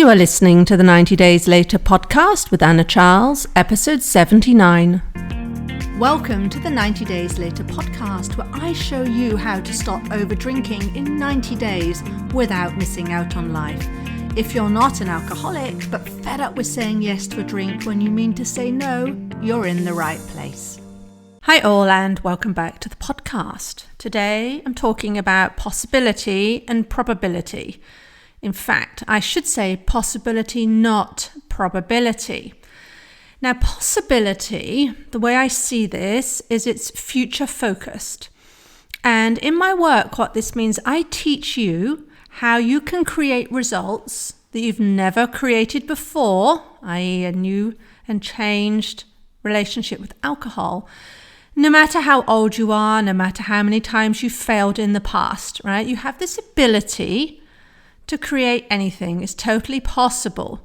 You are listening to the 90 Days Later podcast with Anna Charles, episode 79. Welcome to the 90 Days Later podcast, where I show you how to stop over drinking in 90 days without missing out on life. If you're not an alcoholic, but fed up with saying yes to a drink when you mean to say no, you're in the right place. Hi all, and welcome back to the podcast. Today I'm talking about possibility and probability. In fact, I should say possibility, not probability. Now, possibility, the way I see this, is it's future focused. And in my work, what this means, I teach you how you can create results that you've never created before, i.e. a new and changed relationship with alcohol, no matter how old you are, no matter how many times you've failed in the past, right? You have this ability to create anything. Is totally possible.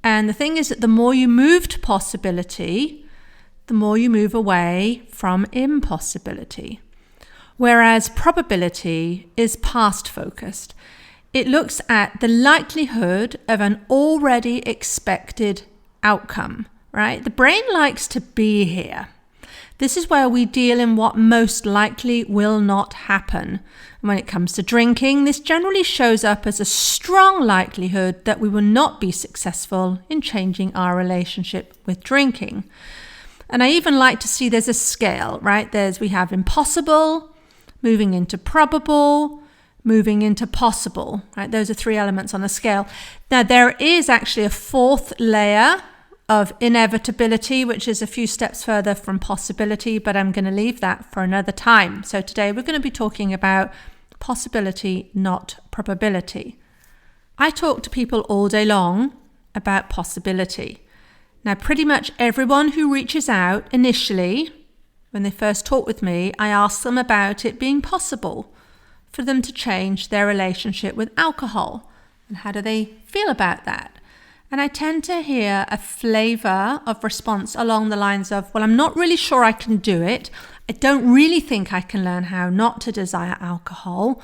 And the thing is that the more you move to possibility, the more you move away from impossibility. Whereas probability is past focused. It looks at the likelihood of an already expected outcome, right? The brain likes to be here. This is where we deal in what most likely will not happen. When it comes to drinking, this generally shows up as a strong likelihood that we will not be successful in changing our relationship with drinking. And I even like to see there's a scale, right? We have impossible, moving into probable, moving into possible, right? Those are three elements on a scale. Now, there is actually a fourth layer of inevitability, which is a few steps further from possibility, but I'm going to leave that for another time. So today we're going to be talking about possibility, not probability. I talk to people all day long about possibility. Now, pretty much everyone who reaches out initially, when they first talk with me, I ask them about it being possible for them to change their relationship with alcohol. And how do they feel about that? And I tend to hear a flavor of response along the lines of, well, I'm not really sure I can do it. I don't really think I can learn how not to desire alcohol.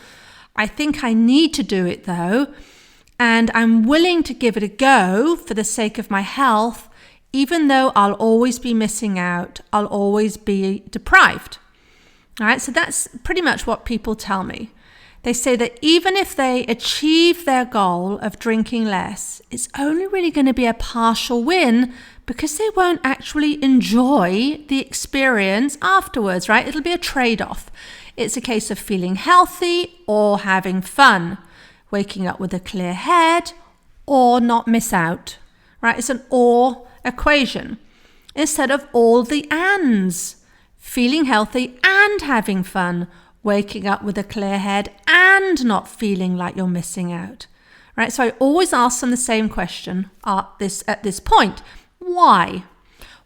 I think I need to do it though. And I'm willing to give it a go for the sake of my health, even though I'll always be missing out. I'll always be deprived. All right. So that's pretty much what people tell me. They say that even if they achieve their goal of drinking less, it's only really going to be a partial win because they won't actually enjoy the experience afterwards, right? It'll be a trade-off. It's a case of feeling healthy or having fun, waking up with a clear head or not miss out, right? It's an or equation instead of all the ands, feeling healthy and having fun, waking up with a clear head and not feeling like you're missing out, right? So I always ask them the same question at this point. Why?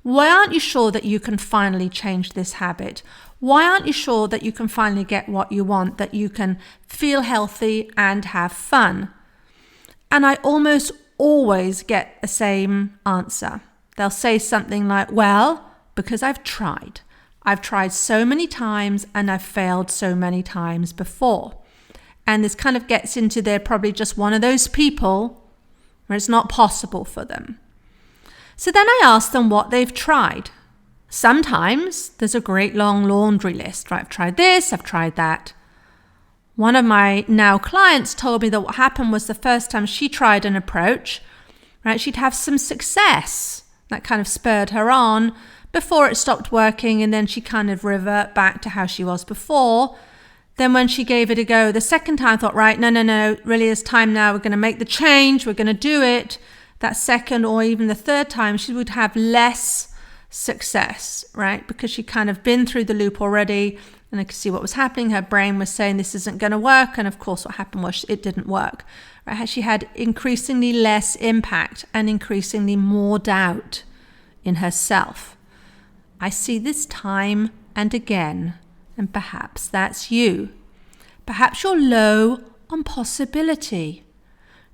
Why aren't you sure that you can finally change this habit? Why aren't you sure that you can finally get what you want, that you can feel healthy and have fun? And I almost always get the same answer. They'll say something like, well, because I've tried. I've tried so many times and I've failed so many times before. And this kind of gets into they're probably just one of those people where it's not possible for them. So then I ask them what they've tried. Sometimes there's a great long laundry list, right? I've tried this, I've tried that. One of my now clients told me that what happened was the first time she tried an approach, right, she'd have some success. That kind of spurred her on before it stopped working, and then she kind of revert back to how she was before. Then when she gave it a go the second time, I thought, right, no, really it's time now. We're going to make the change. We're going to do it. That second or even the third time, she would have less success, right? Because she kind of been through the loop already, and I could see what was happening. Her brain was saying this isn't going to work. And of course, what happened was it didn't work. Right? She had increasingly less impact and increasingly more doubt in herself. I see this time and again, and perhaps that's you. Perhaps you're low on possibility.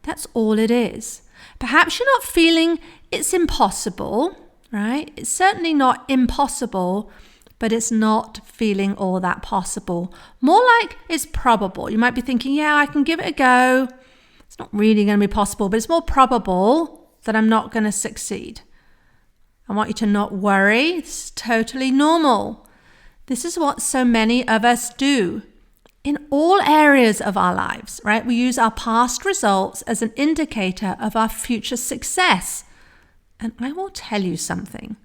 That's all it is. Perhaps you're not feeling it's impossible, right? It's certainly not impossible, but it's not feeling all that possible. More like it's probable. You might be thinking, yeah, I can give it a go. It's not really going to be possible, but it's more probable that I'm not going to succeed. I want you to not worry. This is totally normal. This is what so many of us do in all areas of our lives, right? We use our past results as an indicator of our future success. And I will tell you something.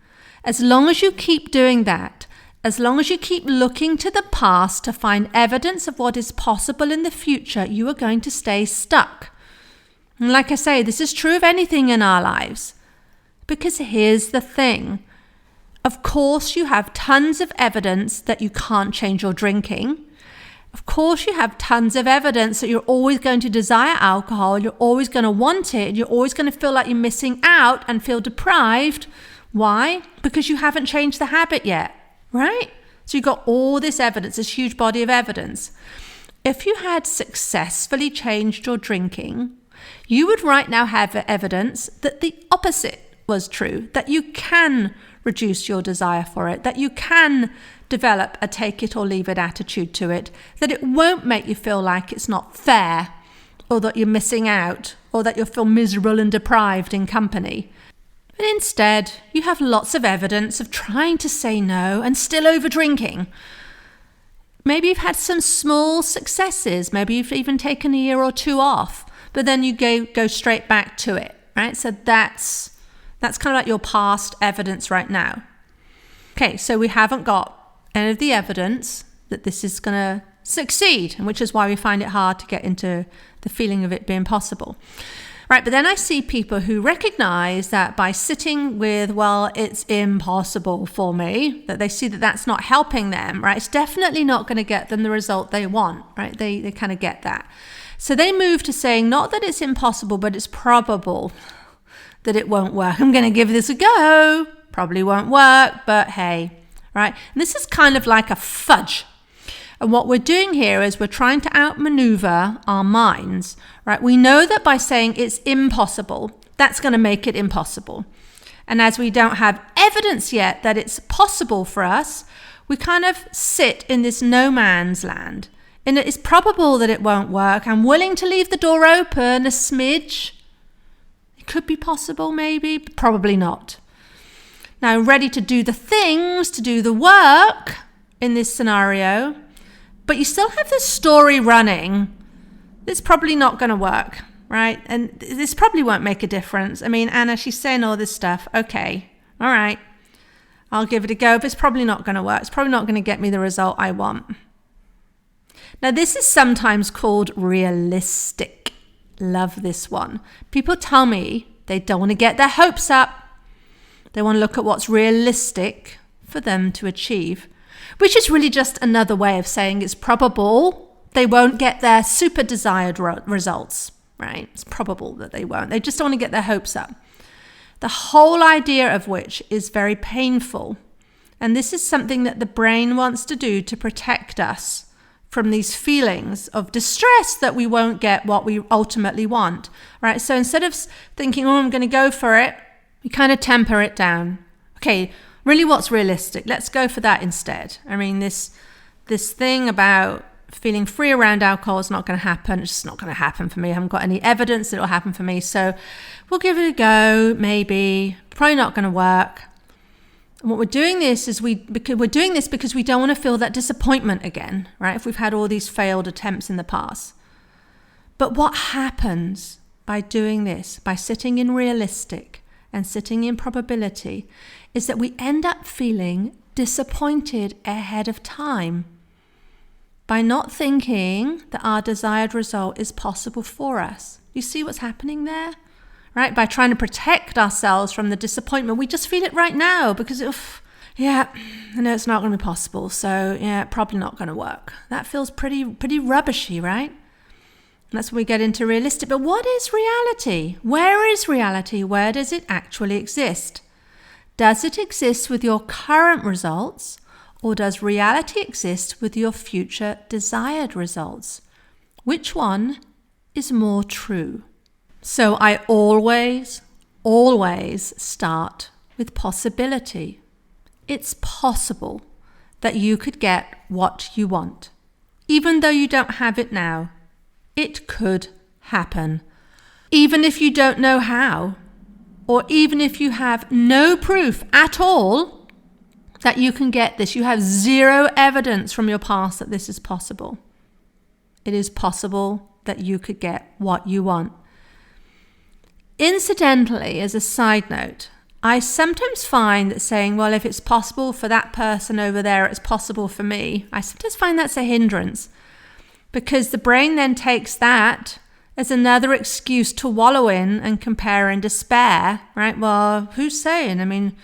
As long as you keep doing that, as long as you keep looking to the past to find evidence of what is possible in the future, you are going to stay stuck. And like I say, this is true of anything in our lives. Because here's the thing. Of course, you have tons of evidence that you can't change your drinking. Of course, you have tons of evidence that you're always going to desire alcohol, you're always going to want it, you're always going to feel like you're missing out and feel deprived. Why? Because you haven't changed the habit yet, right? So you've got all this evidence, this huge body of evidence. If you had successfully changed your drinking, you would right now have evidence that the opposite was true, that you can reduce your desire for it, that you can develop a take it or leave it attitude to it, that it won't make you feel like it's not fair, or that you're missing out, or that you'll feel miserable and deprived in company. But instead, you have lots of evidence of trying to say no and still over drinking. Maybe you've had some small successes, maybe you've even taken a year or two off, but then you go straight back to it, right? So that's kind of like your past evidence right now. Okay, so we haven't got any of the evidence that this is going to succeed, and which is why we find it hard to get into the feeling of it being possible. Right, but then I see people who recognize that by sitting with, well, it's impossible for me, that they see that that's not helping them, right? It's definitely not going to get them the result they want, right? They kind of get that. So they move to saying not that it's impossible, but it's probable that it won't work. I'm going to give this a go. Probably won't work, but hey, right? And this is kind of like a fudge. And what we're doing here is we're trying to outmaneuver our minds, right? We know that by saying it's impossible, that's going to make it impossible. And as we don't have evidence yet that it's possible for us, we kind of sit in this no man's land. And it's probable that it won't work. I'm willing to leave the door open a smidge. It could be possible, maybe, but probably not. Now, ready to do the things, to do the work in this scenario, but you still have this story running. It's probably not going to work, right? And this probably won't make a difference. I mean, Anna, she's saying all this stuff. Okay, all right, I'll give it a go, but it's probably not going to work. It's probably not going to get me the result I want. Now, this is sometimes called realistic. Love this one. People tell me they don't want to get their hopes up. They want to look at what's realistic for them to achieve, which is really just another way of saying it's probable they won't get their super desired results, right? It's probable that they won't. They just don't want to get their hopes up. The whole idea of which is very painful. And this is something that the brain wants to do to protect us from these feelings of distress that we won't get what we ultimately want, right? So instead of thinking, oh, I'm going to go for it, we kind of temper it down. Okay, really what's realistic? Let's go for that instead. I mean, this thing about feeling free around alcohol is not going to happen. It's just not going to happen for me. I haven't got any evidence that it'll happen for me. So we'll give it a go, maybe. Probably not going to work. And what we're doing this is because we don't want to feel that disappointment again, right? If we've had all these failed attempts in the past. But what happens by doing this, by sitting in realistic and sitting in probability, is that we end up feeling disappointed ahead of time by not thinking that our desired result is possible for us. You see what's happening there? Right? By trying to protect ourselves from the disappointment, we just feel it right now because, I know it's not going to be possible. So, probably not going to work. That feels pretty rubbishy, right? And that's when we get into realistic. But what is reality? Where is reality? Where does it actually exist? Does it exist with your current results, or does reality exist with your future desired results? Which one is more true? So I always start with possibility. It's possible that you could get what you want. Even though you don't have it now, it could happen. even if you don't know how, or even if you have no proof at all that you can get this, you have zero evidence from your past that this is possible. It is possible that you could get what you want. Incidentally, as a side note, I sometimes find that saying, well, if it's possible for that person over there, it's possible for me. I sometimes find that's a hindrance, because the brain then takes that as another excuse to wallow in and compare and despair, right? Well, who's saying? I mean,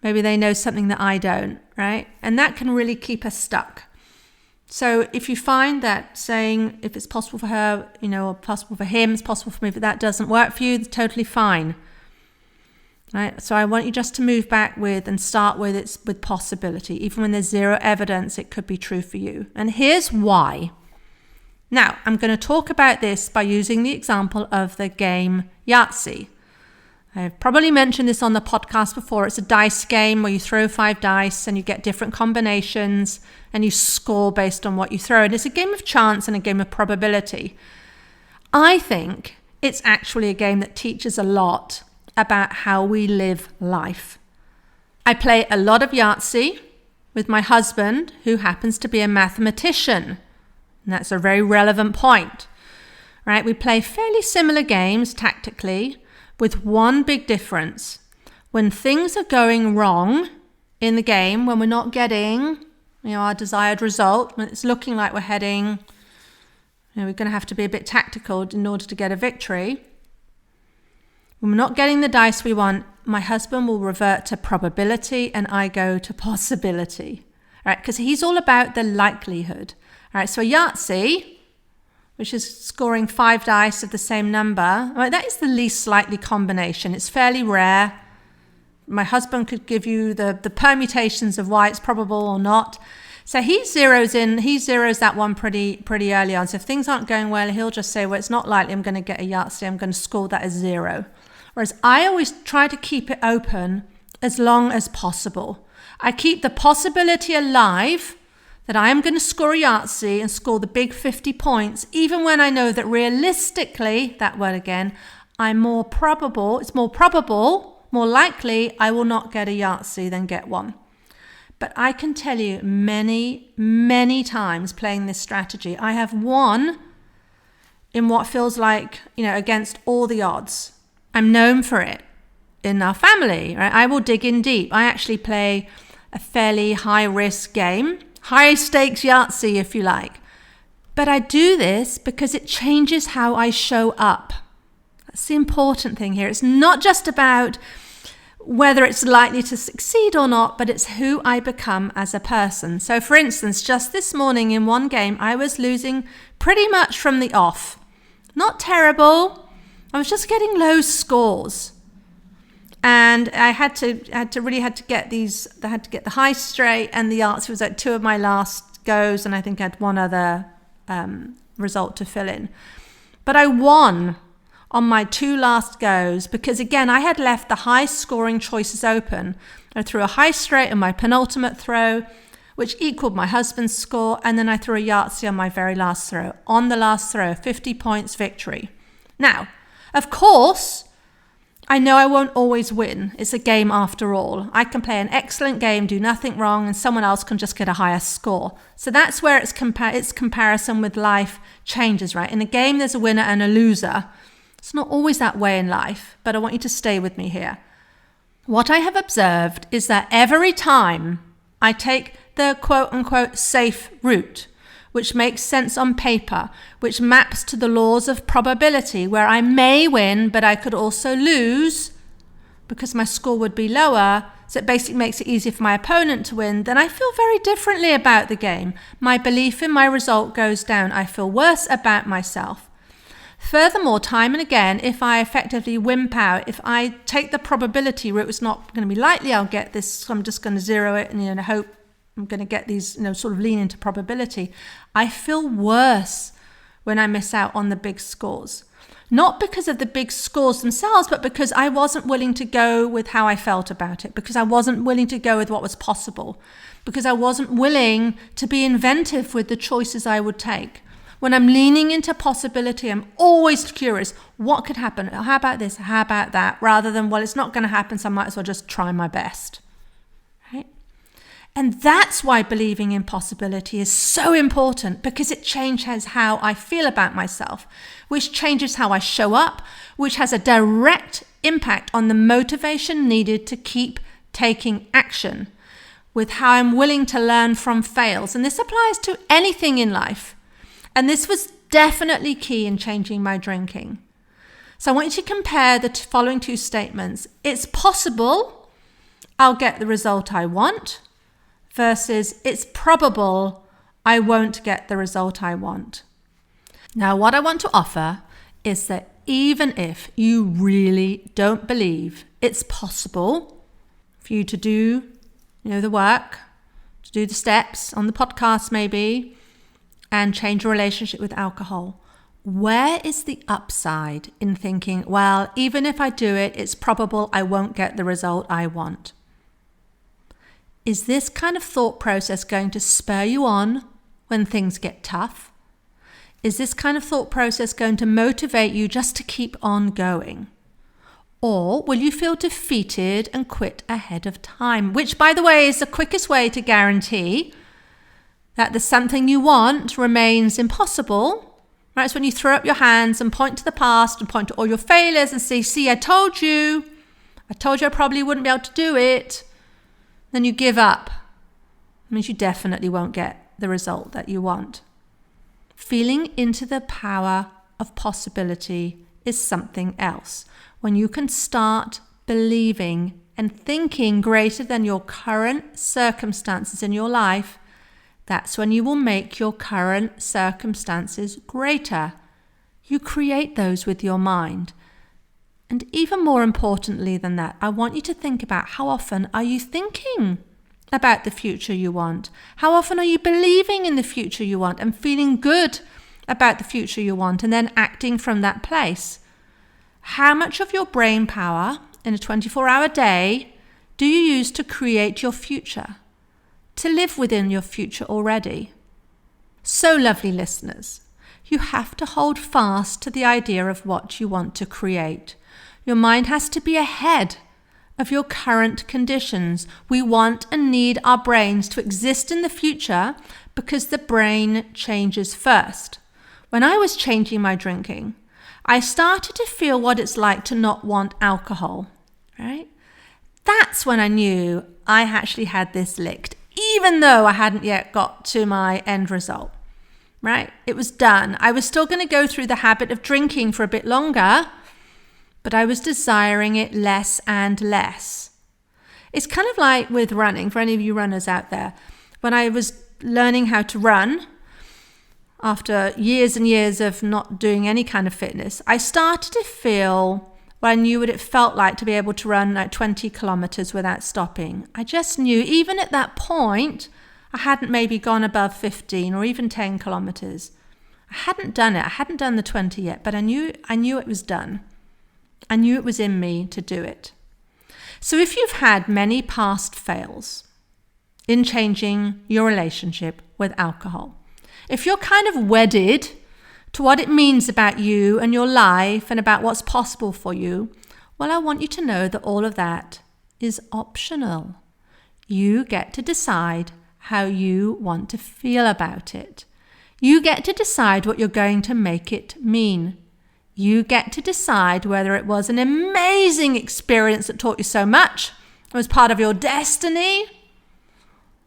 maybe they know something that I don't, right? And that can really keep us stuck. So if you find that saying, if it's possible for her, or possible for him, it's possible for me, but that doesn't work for you, it's totally fine. Right? So I want you just to move back with and start with it's with possibility. Even when there's zero evidence, it could be true for you. And here's why. Now, I'm going to talk about this by using the example of the game Yahtzee. I've probably mentioned this on the podcast before. It's a dice game where you throw 5 dice and you get different combinations and you score based on what you throw. And it's a game of chance and a game of probability. I think it's actually a game that teaches a lot about how we live life. I play a lot of Yahtzee with my husband, who happens to be a mathematician. And that's a very relevant point, right? We play fairly similar games tactically, with one big difference. When things are going wrong in the game, when we're not getting our desired result, when it's looking like we're heading, we're going to have to be a bit tactical in order to get a victory. When we're not getting the dice we want, my husband will revert to probability and I go to possibility, right? Because he's all about the likelihood. All right, so Yahtzee, which is scoring 5 dice of the same number, right, that is the least likely combination. It's fairly rare. My husband could give you the permutations of why it's probable or not. So he zeroes that one pretty early on. So if things aren't going well, he'll just say, well, it's not likely I'm going to get a Yahtzee. I'm going to score that as 0. Whereas I always try to keep it open as long as possible. I keep the possibility alive that I am going to score a Yahtzee and score the big 50 points, even when I know that realistically, that word again, more likely I will not get a Yahtzee than get one. But I can tell you many, many times playing this strategy, I have won in what feels like, against all the odds. I'm known for it in our family, right? I will dig in deep. I actually play a fairly high risk game. High stakes Yahtzee, if you like. But I do this because it changes how I show up. That's the important thing here. It's not just about whether it's likely to succeed or not, but it's who I become as a person. So for instance, just this morning in one game, I was losing pretty much from the off. Not terrible. I was just getting low scores. And I had to get the high straight and the Yahtzee was at 2 of my last goes, and I think I had one other result to fill in. But I won on my 2 last goes because, again, I had left the high scoring choices open. I threw a high straight on my penultimate throw, which equaled my husband's score, and then I threw a Yahtzee on my very last throw. On the last throw, 50 points victory. Now, of course, I know I won't always win. It's a game after all. I can play an excellent game, do nothing wrong, and someone else can just get a higher score. So that's where its comparison with life changes, right? In a game, there's a winner and a loser. It's not always that way in life, but I want you to stay with me here. What I have observed is that every time I take the quote-unquote safe route, which makes sense on paper, which maps to the laws of probability, where I may win, but I could also lose because my score would be lower, so it basically makes it easier for my opponent to win, then I feel very differently about the game. My belief in my result goes down. I feel worse about myself. Furthermore, time and again, if I effectively wimp out, if I take the probability route, it's not going to be likely I'll get this, so I'm just going to zero it and hope I'm going to get these, sort of lean into probability. I feel worse when I miss out on the big scores. Not because of the big scores themselves, but because I wasn't willing to go with how I felt about it, because I wasn't willing to go with what was possible, because I wasn't willing to be inventive with the choices I would take. When I'm leaning into possibility, I'm always curious, what could happen? How about this? How about that? Rather than, well, it's not going to happen, so I might as well just try my best. Right? And that's why believing in possibility is so important, because it changes how I feel about myself, which changes how I show up, which has a direct impact on the motivation needed to keep taking action, with how I'm willing to learn from fails. And this applies to anything in life. And this was definitely key in changing my drinking. So I want you to compare the following two statements. It's possible I'll get the result I want, versus it's probable I won't get the result I want. Now, what I want to offer is that even if you really don't believe it's possible for you to do, the work, to do the steps on the podcast maybe, and change your relationship with alcohol, where is the upside in thinking, well, even if I do it, it's probable I won't get the result I want? Is this kind of thought process going to spur you on when things get tough? Is this kind of thought process going to motivate you just to keep on going? Or will you feel defeated and quit ahead of time? Which, by the way, is the quickest way to guarantee that the something you want remains impossible. Right? It's when you throw up your hands and point to the past and point to all your failures and say, see, I told you I probably wouldn't be able to do it. Then you give up. It means you definitely won't get the result that you want. Feeling into the power of possibility is something else. When you can start believing and thinking greater than your current circumstances in your life, that's when you will make your current circumstances greater. You create those with your mind. And even more importantly than that, I want you to think about how often are you thinking about the future you want? How often are you believing in the future you want and feeling good about the future you want and then acting from that place? How much of your brain power in a 24-hour day do you use to create your future, to live within your future already? So, lovely listeners, you have to hold fast to the idea of what you want to create. Your mind has to be ahead of your current conditions. We want and need our brains to exist in the future because the brain changes first. When I was changing my drinking, I started to feel what it's like to not want alcohol, right? That's when I knew I actually had this licked, even though I hadn't yet got to my end result, right? It was done. I was still going to go through the habit of drinking for a bit longer, but I was desiring it less and less. It's kind of like with running, for any of you runners out there. When I was learning how to run, after years and years of not doing any kind of fitness, I started to feel, I knew what it felt like to be able to run like 20 kilometers without stopping. I just knew, even at that point, I hadn't maybe gone above 15 or even 10 kilometers. I hadn't done it. I hadn't done the 20 yet, but I knew it was done. I knew it was in me to do it. So if you've had many past fails in changing your relationship with alcohol, if you're kind of wedded to what it means about you and your life and about what's possible for you, well, I want you to know that all of that is optional. You get to decide how you want to feel about it. You get to decide what you're going to make it mean. You get to decide whether it was an amazing experience that taught you so much, it was part of your destiny,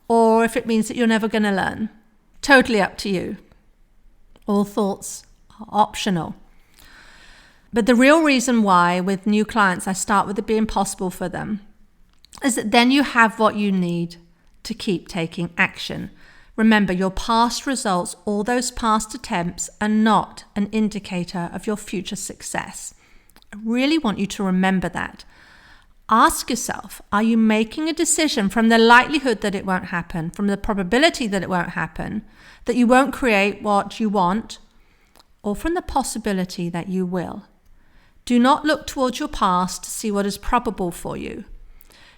or if it means that you're never going to learn. Totally up to you. All thoughts are optional. But the real reason why with new clients I start with it being possible for them is that then you have what you need to keep taking action. Remember, your past results, all those past attempts, are not an indicator of your future success. I really want you to remember that. Ask yourself, are you making a decision from the likelihood that it won't happen, from the probability that it won't happen, that you won't create what you want, or from the possibility that you will? Do not look towards your past to see what is probable for you.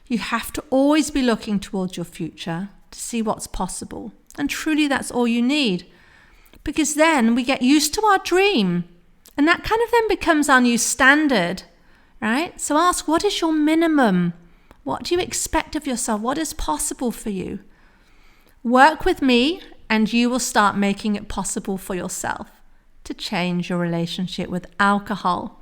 You have to always be looking towards your future to see what's possible. And truly, that's all you need. because then we get used to our dream. And that kind of then becomes our new standard, right? So ask, what is your minimum? What do you expect of yourself? What is possible for you? Work with me and you will start making it possible for yourself to change your relationship with alcohol.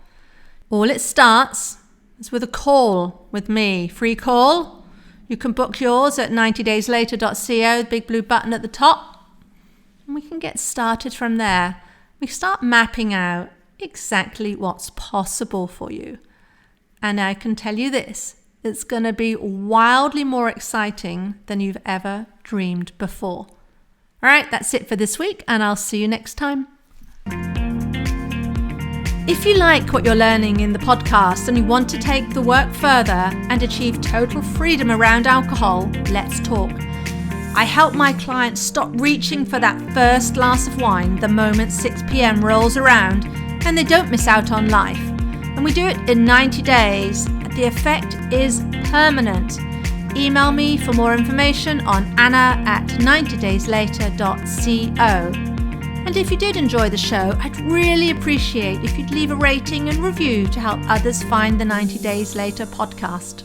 All it starts is with a call with me. Free call. You can book yours at 90dayslater.co, the big blue button at the top. And we can get started from there. We start mapping out exactly what's possible for you. And I can tell you this, it's going to be wildly more exciting than you've ever dreamed before. All right, that's it for this week, and I'll see you next time. If you like what you're learning in the podcast and you want to take the work further and achieve total freedom around alcohol, let's talk. I help my clients stop reaching for that first glass of wine the moment 6 p.m. rolls around and they don't miss out on life. And we do it in 90 days. The effect is permanent. Email me for more information on anna@90dayslater.co. And if you did enjoy the show, I'd really appreciate if you'd leave a rating and review to help others find the 90 Days Later podcast.